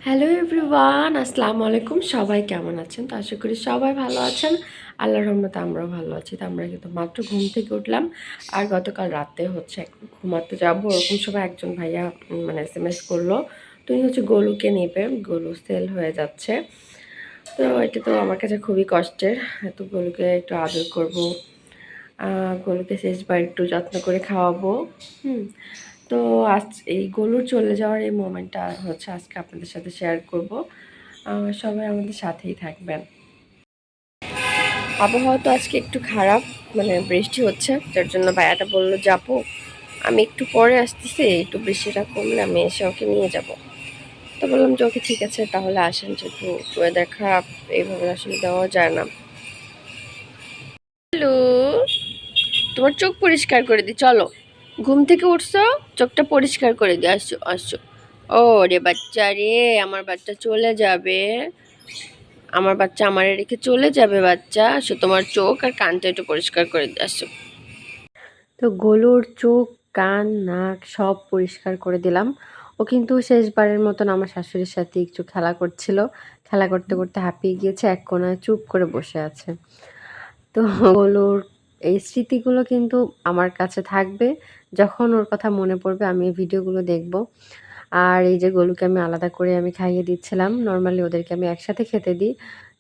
Hello everyone, আসসালামু আলাইকুম। সবাই কেমন আছেন? তো আশা করি সবাই ভালো আছেন। আল্লাহর রহমতে আমরাও ভালো আছি। তো আমরা কিন্তু মাত্র ঘুম থেকে উঠলাম। আর গতকাল রাতে হচ্ছে এখন ঘুমাতে যাবো ওরকম সময় একজন ভাইয়া মানে এসএমএস করলো। তো উনি হচ্ছে গোলুকে নেবে, গোলু সেল হয়ে যাচ্ছে। তো এটা তো আমার কাছে খুবই কষ্টের। তো গোলুকে একটু আদর করবো, গোলুকে শেষবার একটু যত্ন করে খাওয়াবো। হুম। তো আজ এই গরুর চলে যাওয়ার এই মোমেন্টটা হচ্ছে আজকে আপনাদের সাথে শেয়ার করব। সবাই আমাদের সাথেই থাকবেন। আবহাওয়া তো আজকে একটু খারাপ, মানে বৃষ্টি হচ্ছে, যার জন্য ভাইয়াটা বললো যাবো, আমি একটু পরে আসতেছি, একটু বৃষ্টিটা কমলে আমি এসে ওকে নিয়ে যাব। তো বললাম যে ওকে ঠিক আছে তাহলে আসেন, যেহেতু ওয়েদার খারাপ, এইভাবে আসলে দেওয়া যায় না। হ্যালো, তোমার চোখ পরিষ্কার করে দি, চলো। ঘুম থেকে উঠছো, চোখটা পরিষ্কার করে দি, আসছো আসছো। ও রে বাচ্চা রে, আমার বাচ্চা চলে যাবে, আমার বাচ্চা আমারে রেখে চলে যাবে। বাচ্চা আসো, তোমার চোখ আর কানটা একটু পরিষ্কার করে দিয়ে আসো। তো গোলুর চোখ, কান, নাক সব পরিষ্কার করে দিলাম। ও কিন্তু শেষবারের মতন আমার শাশুড়ির সাথে একটু খেলা করছিল। খেলা করতে করতে হাঁপিয়ে গিয়েছে, এক কোণায় চুপ করে বসে আছে। তো গোলুর এই স্মৃতিগুলো কিন্তু আমার কাছে থাকবে। যখন ওর কথা মনে পড়বে আমি এই ভিডিওগুলো দেখব। আর এই যে গোলুকে আমি আলাদা করে আমি খাইয়ে দিচ্ছিলাম। নরমালি ওদেরকে আমি একসাথে খেতে দিই।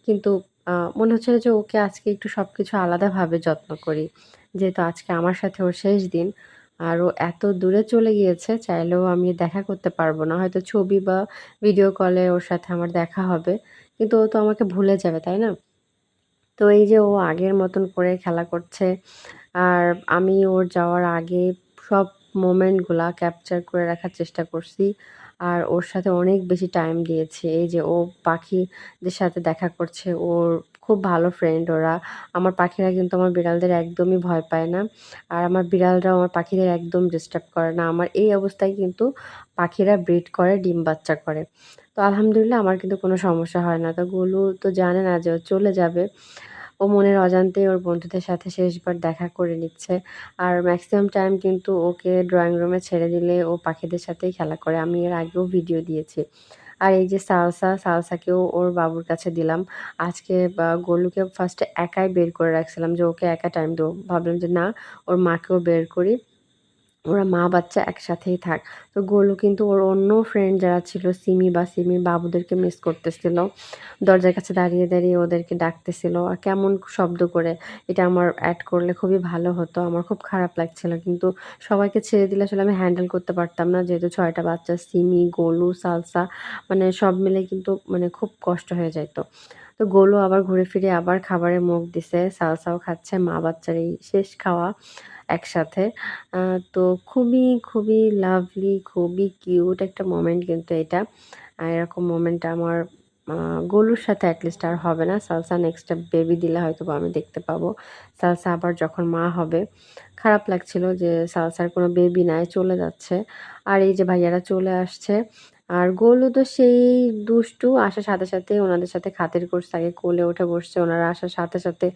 কিন্তু মনে হচ্ছিল যে ওকে আজকে একটু সবকিছু আলাদাভাবে যত্ন করি। যেহেতু আজকে আমার সাথে ওর শেষ দিন। আর ও এত দূরে চলে গিয়েছে, চাইলেও আমি দেখা করতে পারব না। হয়তো ছবি বা ভিডিও কলে ওর সাথে আমার দেখা হবে। কিন্তু ও তো আমাকে ভুলে যাবে, তাই না? তো এই যে ও আগের মতন করে খেলা করছে। আর আমি ওর যাওয়ার আগে সব মোমেন্টগুলা ক্যাপচার করে রাখার চেষ্টা করছি। আর ওর সাথে অনেক বেশি টাইম দিয়েছি। এই যে ও পাখিদের সাথে দেখা করছে, ওর খুব ভালো ফ্রেন্ড ওরা। আমার পাখিরা কিন্তু আমার বিড়ালদের একদমই ভয় পায় না। আর আমার বিড়ালরাও আমার পাখিদের একদম ডিস্টার্ব করে না। আমার এই অবস্থায় কিন্তু পাখিরা ব্রিড করে, ডিম বাচ্চা করে। তো আলহামদুলিল্লাহ আমার কিন্তু কোনো সমস্যা হয় না। তো গোলু তো জানে না যে ও চলে যাবে। ও মনের অজান্তেই ওর বন্ধুদের সাথে শেষবার দেখা করে নিচ্ছে। আর মেক্সিমাম টাইম কিন্তু ওকে ড্রয়িং রুমে ছেড়ে দিলে ও পাখিদের সাথেই খেলা করে। আমি এর আগেও ভিডিও দিয়েছি। আর এই যে সালসাকেও ওর বাবুর কাছে দিলাম। আজকে গোলুকে ফার্স্টে একাই বের করে রাখছিলাম যে ওকে একা টাইম দেবো। ভাবলাম যে না, ওর মাকেও বের করি। ওরা মা-বাচ্চা একসাথেই থাক। তো গোলু কিন্তু ওর অন্য ফ্রেন্ড যারা ছিল, সিমির বাবুদেরকে মিস করতেছিল। দরজার কাছে দাঁড়িয়ে, দাঁড়িয়ে ওদেরকে ডাকতেছিল। আর কেমন শব্দ করে, এটা আমার এড করলে খুবই ভালো হতো। আমার খুব খারাপ লাগছিল। কিন্তু সবাইকে ছেড়ে দিলে আসলে আমি হ্যান্ডেল করতে পারতাম না। যেহেতু ৬ টা বাচ্চা, সিমি, গোলু, সালসা, মানে সব মিলে কিন্তু মানে খুব কষ্ট হয়ে যাইত। তো গোলু আবার ঘুরে ফিরে আবার খাবারে মুখ দিছে। সালসাও খাচ্ছে, মা-বাচ্চার এই শেষ খাওয়া একসাথে। আ তো খুবই লাভলি, খুবই কিউট একটা মোমেন্ট কিন্তু এটা। এরকম মোমেন্ট আমার আ গোলুর সাথে এটলিস্ট আর হবে না। সালসা নেক্সট বেবি দিলে হয়তোবা আমি দেখতে পাবো। সালসা আবার যখন মা হবে। খারাপ লাগছিল যে সালসার কোনো বেবি নাই, চলে যাচ্ছে। আর এই যে ভাইয়ারা চলে আসছে। আর গোলু তো সেই দুষ্টু, আসার সাথে সাথেই ওনাদের সাথে খাতির করছে। আগে কোলে উঠে বসছে। ওনারা আসার সাথে সাথে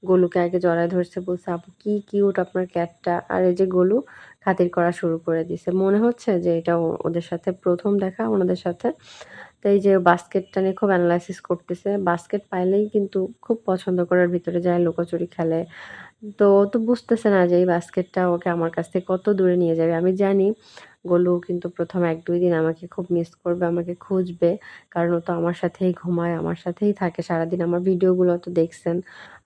গোলুকে আগে জড়ায় ধরছে, বলছে, "আপু কি কিউট আপনার ক্যাটটা।" আর এই যে গোলু খাতির করা শুরু করে দিছে। মনে হচ্ছে যে এটা ওদের সাথে ১ম দেখা ওনাদের সাথে। তো এই যে বাস্কেটটা নিয়ে খুব এনালাইসিস করতেছে। বাস্কেট পাইলেই কিন্তু খুব পছন্দ করে ওর ভিতরে যায়, লুকোচুরি খেলে। তো ও তো বুঝতেছে না যে এই বাস্কেটটা ওকে আমার কাছ থেকে কত দূরে নিয়ে যাবে। আমি জানি গোলু কিন্তু ১ম ১-২ দিন আমাকে খুব মিস করবে, আমাকে খুঁজবে। কারণ ও তো আমার সাথেই ঘুমায়, আমার সাথেই থাকে সারাদিন। আমার ভিডিওগুলো তো দেখছেন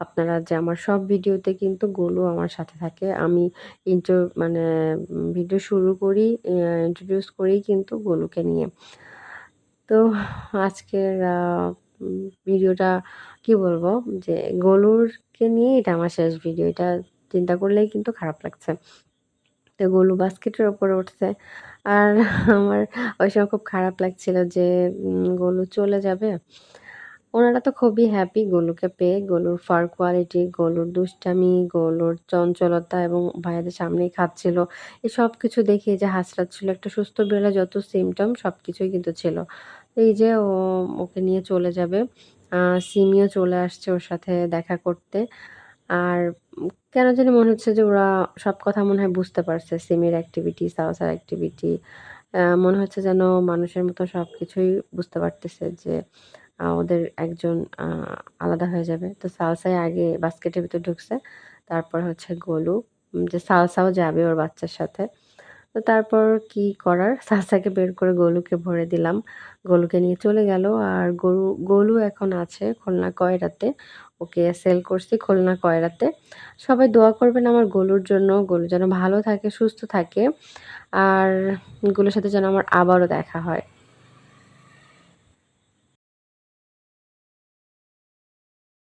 আপনারা যে আমার সব ভিডিওতে কিন্তু গোলু আমার সাথে থাকে। আমি ইন্ট্রো মানে ভিডিও শুরু করি, ইন্ট্রোডিউস করি কিন্তু গোলুকে নিয়ে। তো আজকের ভিডিওটা কি বলবো, যে গোলুরকে নিয়ে এটা আমার শেষ ভিডিও। এটা চিন্তা করলেই কিন্তু খারাপ লাগছে। তো গোলু বাস্কেটের উপরে উঠছে। আর আমার ওই সময় খুব খারাপ লাগছিল যে গোলু চলে যাবে। ওনারা তো খুবই হ্যাপি গোলুকে পেয়ে। গোলুর ফার কোয়ালিটি, গোলুর দুষ্টামি, গোলুর চঞ্চলতা এবং ভাইয়াদের সামনেই খাচ্ছিল। এই সবকিছু দেখে যে হাসরাচ্ছিল, একটা সুস্থ বিড়ালের যত সিম্পটম সবকিছুই কিন্তু ছিল। তো এই যে ওকে নিয়ে চলে যাবে। আ সিমিও চলে আসছে ওর সাথে দেখা করতে। আর কেন জানি মনে হচ্ছে যে ওরা সব কথা মনে হয় বুঝতে পারছে। সিমির অ্যাক্টিভিটি, সাওসার অ্যাক্টিভিটি, মনে হচ্ছে যেন মানুষের মতো সবকিছুই বুঝতে পারতেছে যে ওদের একজন আলাদা হয়ে যাবে। তো সালসাই আগে বাস্কেটের ভিতর ঢুকছে। তারপর হচ্ছে গোলু, যে সালসাও যাবে ওর বাচ্চার সাথে। তো তারপর কি করার, সালসাকে বের করে গোলুকে ভরে দিলাম। গোলুকে নিয়ে চলে গেল। আর গোলু এখন আছে খুলনা কয়রাতে। ওকে সেল করছি খুলনা কয়রাতে। সবাই দোয়া করবেন আমার গোলুর জন্য। গোলু যেন ভালো থাকে, সুস্থ থাকে। আর গোলুর সাথে যেন আমার আবারও দেখা হয়।